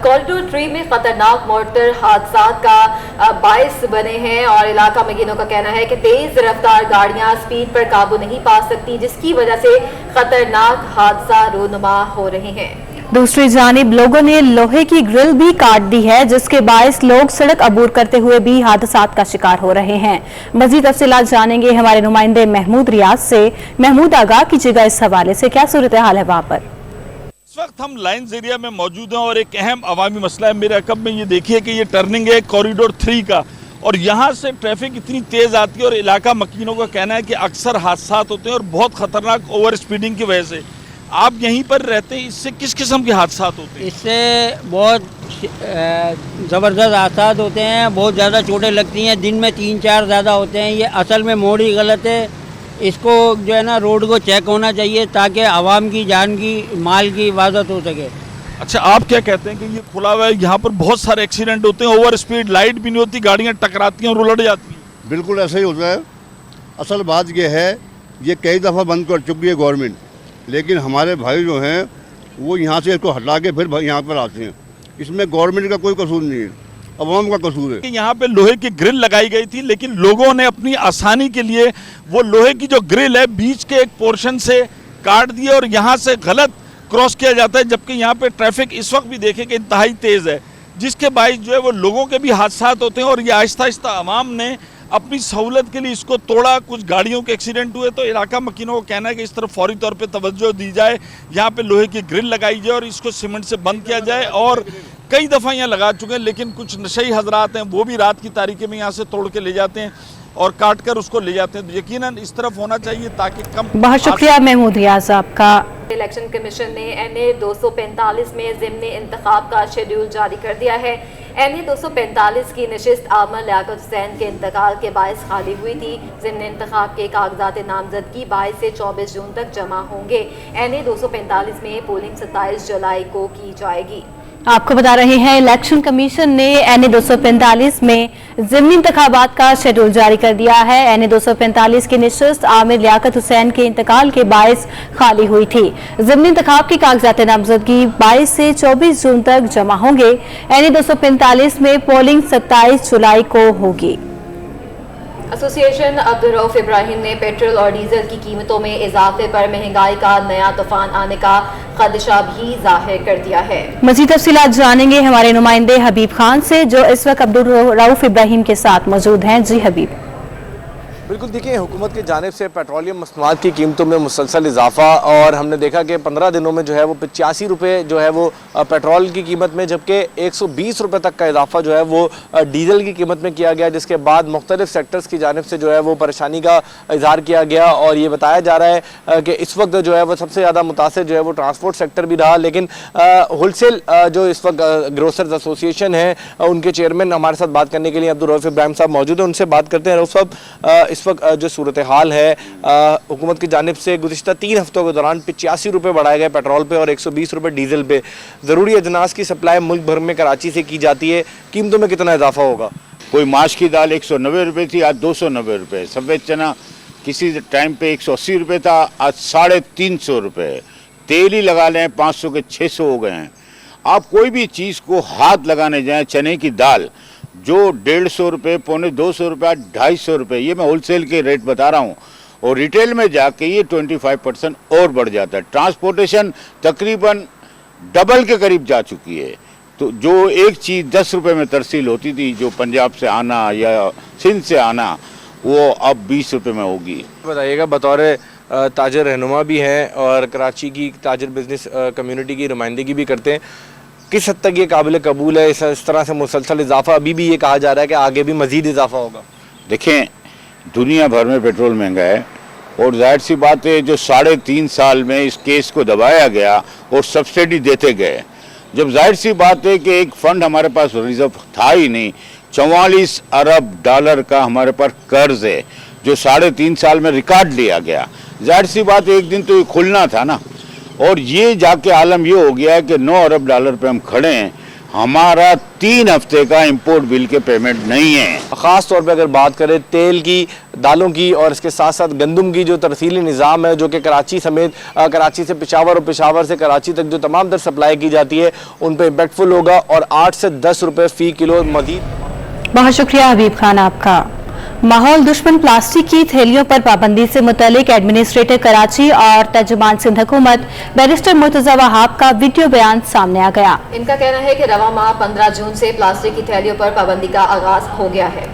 कॉरिडोर 3 में खतरनाक मोटर हादसा का बायस बने हैं और इलाका मकीनों का कहना है कि तेज रफ्तार गाड़ियां स्पीड पर काबू नहीं पा सकती, जिसकी वजह से खतरनाक हादसा रूनुमा हो रहे हैं। दूसरी जानिब लोगों ने लोहे की ग्रिल भी काट दी है, जिसके बायस लोग सड़क अबूर करते हुए भी हादसात का शिकार हो रहे हैं। मजीद तफसीलात जानेंगे हमारे नुमाइंदे महमूद रियाज से। महमूद, आगाह कीजिएगा इस हवाले से, क्या सूरत हाल है वहाँ पर? इस वक्त हम लायंस एरिया में मौजूद हैं और एक अहम अवामी मसला है मेरे अकब में। ये देखिए कि ये टर्निंग है कॉरिडोर 3 का और यहाँ से ट्रैफिक इतनी तेज़ आती है और इलाका मकीनों का कहना है कि अक्सर हादसात होते हैं और बहुत ख़तरनाक ओवर स्पीडिंग की वजह से। आप यहीं पर रहते हैं, इससे किस किस्म के हादसात होते हैं? इससे बहुत ज़बरदस्त हादसात होते हैं, बहुत ज़्यादा चोटें लगती हैं। दिन में 3-4 ज़्यादा होते हैं। ये असल में मोड़ ही गलत है। इसको जो है ना रोड को चेक होना चाहिए ताकि आवाम की जान की, माल की हिफाजत हो सके। अच्छा, आप क्या कहते हैं कि ये खुला हुआ है, यहाँ पर बहुत सारे एक्सीडेंट होते हैं, ओवर स्पीड, लाइट भी नहीं होती, गाड़ियाँ टकराती हैं और उलट जाती हैं? बिल्कुल ऐसा ही होता है। असल बात ये है, ये कई दफ़ा बंद कर चुकी है गवर्नमेंट, लेकिन हमारे भाई जो हैं वो यहाँ से इसको हटा के फिर यहाँ पर आते हैं। इसमें गवर्नमेंट का कोई कसूर नहीं है, अवाम का कसूर है। कि यहाँ पे लोहे की ग्रिल लगाई गई थी, लेकिन लोगों ने अपनी आसानी के लिए वो लोहे की जो ग्रिल है बीच के एक पोर्शन से काट दिए और यहाँ से गलत क्रॉस किया जाता है, जबकि यहाँ पे ट्रैफिक इस वक्त भी देखें कि इंतहाई तेज़ है, जिसके बाइस जो है वो लोगों के भी हादसात होते हैं। और ये आहिस्ता आहिस्ता आवाम ने अपनी सहूलत के लिए इसको तोड़ा, कुछ गाड़ियों के एक्सीडेंट हुए, तो इलाका मकीनों को कहना है कि इस तरफ फौरी तौर पे तवज्जो दी जाए, यहाँ पे लोहे की ग्रिल लगाई जाए और इसको सीमेंट से बंद किया जाए। और कई दफ़ा यहाँ लगा चुके हैं, लेकिन कुछ नशई हजरात हैं वो भी रात की तारीकी में यहाँ से तोड़ के ले जाते हैं और काट कर उसको ले जाते हैं। तो यकीनन इस तरफ होना चाहिए ताकि कम। बहुत शुक्रिया महमूद रियाज आपका। इलेक्शन कमीशन ने NA 245 में ज़िमनी इंतखाब का शेड्यूल जारी कर दिया है। NA 245 की नशिस्त आमर लियाकत हुसैन के इंतकाल के बायस खाली हुई थी। ज़िमनी इंतखाब के कागजात नामजदगी 22 से 24 जून तक जमा होंगे। NA 245 में पोलिंग 27 जुलाई को की जाएगी। आपको बता रहे हैं इलेक्शन कमीशन ने NA 245 में ज़िमनी इंतखाबात का शेड्यूल जारी कर दिया है। NA 245 की निशस्त आमिर लियाकत हुसैन के इंतकाल के बायस खाली हुई थी। ज़िमनी इंतखाब की कागजात नामजदगी 22 से 24 जून तक जमा होंगे। NA 245 में पोलिंग 27 जुलाई को होगी। एसोसिएशन अब्दुल रऊफ इब्राहिम ने पेट्रोल और डीजल की कीमतों में इजाफे पर महंगाई का नया तूफान आने का खदशा भी जाहिर कर दिया है। मज़ीद तफसीलात जानेंगे हमारे नुमाइंदे हबीब खान से, जो इस वक्त अब्दुल रऊफ इब्राहिम के साथ मौजूद हैं। जी हबीब। बिल्कुल, देखिए हुकूमत की जानिब से पेट्रोलियम मसनूआत की कीमतों में मुसलसल इजाफा, और हमने देखा कि 15 दिनों में जो है वो 85 रुपये जो है वो पेट्रोल की कीमत में, जबकि 120 रुपये तक का इजाफा जो है वो डीजल की कीमत में किया गया, जिसके बाद मुख्तलिफ सेक्टर्स की जानिब से जो है वो परेशानी का इजहार किया गया। और ये बताया जा रहा है कि इस वक्त जो है वो सबसे ज़्यादा मुतासर जो है वो ट्रांसपोर्ट सेक्टर भी रहा, लेकिन होलसेल जो इस वक्त ग्रोसर्स एसोसिएशन है उनके चेयरमैन हमारे साथ बात करने के लिए अब्दुल रऊफ इब्राहिम साहब मौजूद हैं। उनसे बात करते हैं। रऊफ साहब, इस वक्त जो सूरत हाल है, हुकूमत की जानिब से गुज़िश्ता 3 हफ्तों के दौरान 85 रुपये बढ़ाए गए पेट्रोल पे और 120 रुपये डीजल पे। ज़रूरी अजनास की सप्लाई मुल्क भर में कराची से की जाती है, कीमतों में कितना इजाफा होगा? कोई माश की दाल 190 रुपये थी, आज 290 रुपये। सफ़ेद चना किसी टाइम पे 180 रुपये था, आज 350 रुपये। तेल ही लगा लें 500 के 600 हो गए हैं। आप कोई भी चीज़ को हाथ लगाने जाएँ, चने की दाल जो 150 रुपये, 250 रुपये, 250 रुपये, ये मैं होलसेल के रेट बता रहा हूँ, और रिटेल में जाके ये 25% और बढ़ जाता है। ट्रांसपोर्टेशन तकरीबन डबल के करीब जा चुकी है। तो जो एक चीज़ 10 रुपये में तरसील होती थी, जो पंजाब से आना या सिंध से आना, वो अब 20 रुपये में होगी। बताइएगा, बतौर ताजर रहनुमा भी हैं और कराची की ताजर बिजनेस कम्युनिटी की नुमाइंदगी भी करते हैं, किस हद तक ये काबिल कबूल है? इस तरह से मुसलसल इजाफा, अभी भी ये कहा जा रहा है कि आगे भी मजीद इजाफा होगा। देखें, दुनिया भर में पेट्रोल महंगा है, और जाहिर सी बात है जो 3.5 साल में इस केस को दबाया गया और सब्सिडी देते गए, जब जाहिर सी बात है कि एक फ़ंड हमारे पास रिजर्व था ही नहीं। 44 अरब डॉलर का हमारे पास कर्ज है जो 3.5 साल में रिकॉर्ड लिया गया। जाहिर सी बात है एक दिन तो ये खुलना था ना, और ये जाके आलम ये हो गया है कि 9 अरब डॉलर पे हम खड़े हैं। हमारा 3 हफ्ते का इंपोर्ट बिल के पेमेंट नहीं है। ख़ास तौर पे अगर बात करें तेल की, दालों की और इसके साथ साथ गंदम की जो तरसीली निज़ाम है, जो कि कराची समेत कराची से पेशावर और पेशावर से कराची तक जो तमाम तर सप्लाई की जाती है, उन पर इम्पैक्टफुल होगा, और 8 से 10 रुपये फ़ी किलो मज़ीद। बहुत शुक्रिया हबीब खान आपका। माहौल दुश्मन प्लास्टिक की थैलियों पर पाबंदी से मुतल्लिक एडमिनिस्ट्रेटर कराची और तर्जुमान सिंध हुकूमत बैरिस्टर मुर्तज़ा वहाब का वीडियो बयान सामने आ गया। इनका कहना है कि रवा माह 15 जून से प्लास्टिक की थैलियों पर पाबंदी का आगाज हो गया है।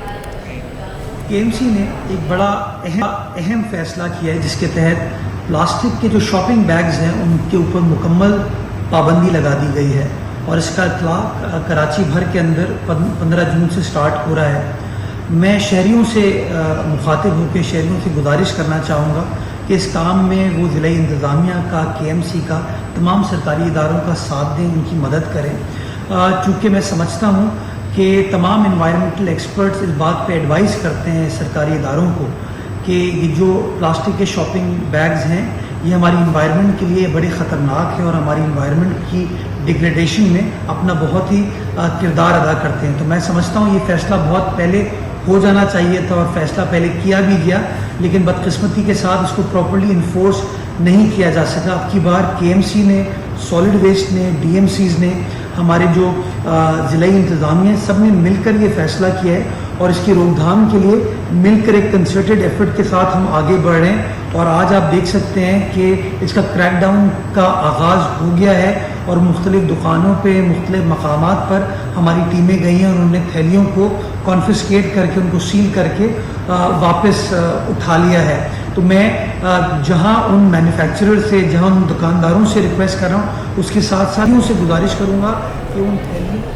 KMC ने एक बड़ा अहम फैसला किया है, जिसके तहत प्लास्टिक के जो शॉपिंग बैग्स हैं उनके ऊपर मुकम्मल पाबंदी लगा दी गई है, और इसका इतलाक़ कराची भर के अंदर 15 जून से स्टार्ट हो रहा है। मैं शहरियों से मुखातिब होकर शहरियों से गुजारिश करना चाहूँगा कि इस काम में वो ज़िला इंतज़ामिया का, KMC का, तमाम सरकारी इदारों का साथ दें, उनकी मदद करें। चूँकि मैं समझता हूँ कि तमाम इन्वायरमेंटल एक्सपर्ट्स इस बात पे एडवाइस करते हैं सरकारी इदारों को कि ये जो प्लास्टिक के शॉपिंग बैग्स हैं ये हमारी इन्वायरमेंट के लिए बड़े ख़तरनाक है और हमारी इन्वायरमेंट की डिग्रेडेशन में अपना बहुत ही किरदार अदा करते हैं। तो मैं समझता हूँ ये फ़ैसला बहुत पहले हो जाना चाहिए था, और फैसला पहले किया भी गया, लेकिन बदकिस्मती के साथ इसको प्रॉपर्ली इन्फोर्स नहीं किया जा सका। अब की बार KMC ने, सॉलिड वेस्ट ने, DMCs ने, हमारे जो ज़िला इंतज़ामिया सब ने मिलकर ये फैसला किया है और इसकी रोकथाम के लिए मिलकर एक कंसर्टेड एफर्ट के साथ हम आगे बढ़ रहे हैं। और आज आप देख सकते हैं कि इसका क्रैकडाउन का आगाज़ हो गया है और मुख्तलिफ दुकानों पे मुख्तलिफ मकामात पर हमारी टीमें गई हैं और उन्होंने थैलियों को कॉन्फिस्केट करके उनको सील करके वापस उठा लिया है। तो मैं जहां उन मैन्युफैक्चरर से, जहां उन दुकानदारों से रिक्वेस्ट कर रहा हूं, उसके साथ साथ उनसे गुजारिश करूंगा कि उन थैलियों